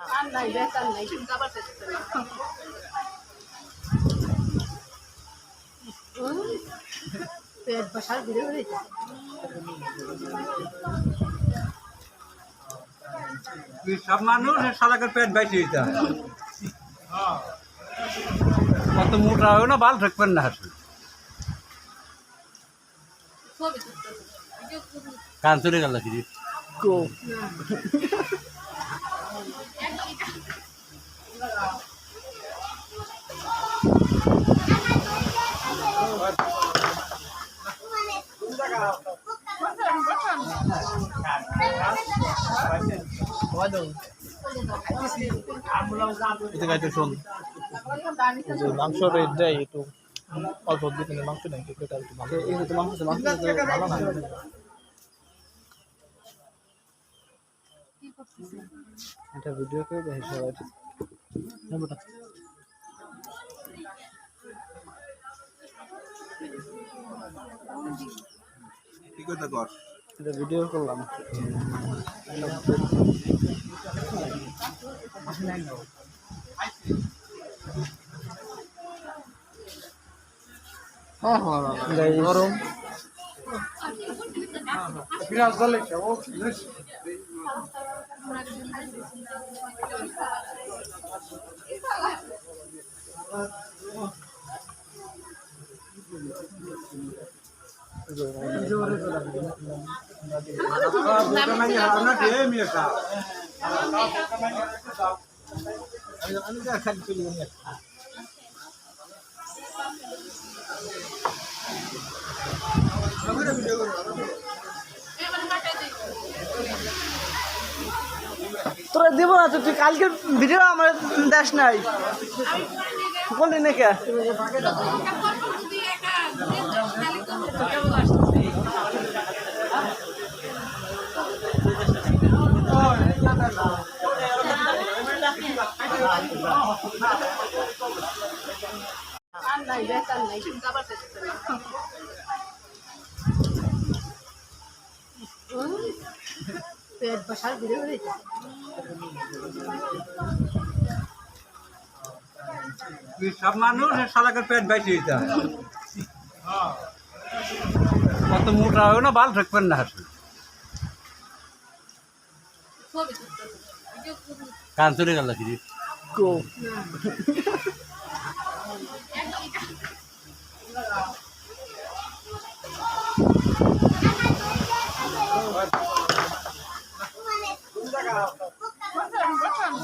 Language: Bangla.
আর নাই বেচার নাই খাবার চাইছে না পেট বসার ঘুরে ঘুরে সব মানুষ সালাকের পেট বাইছে কত মোটা হবে না বাল থাকবেন না হাসি কান চলে গেল কি কো মাংস রেট দেয় একটু অল্প দিতে মাংস নেই একটু ভালো না এটা ভিডিও করে দেখে সবাই কি কথা কর এটা ভিডিও করলাম গরম তোরা দিব না তো তুই কালকে ভিডিও আমার দেশ নাই বললি না কে আর নাই বেচার নাই খাবার চাইছে না পেট বসার ঘুরে ঘুরে সব মানুষ সালাকের পেট বাইছে কত মোটা হবে না বাল থাকবেন না হাসি কান চলে গেল কি কো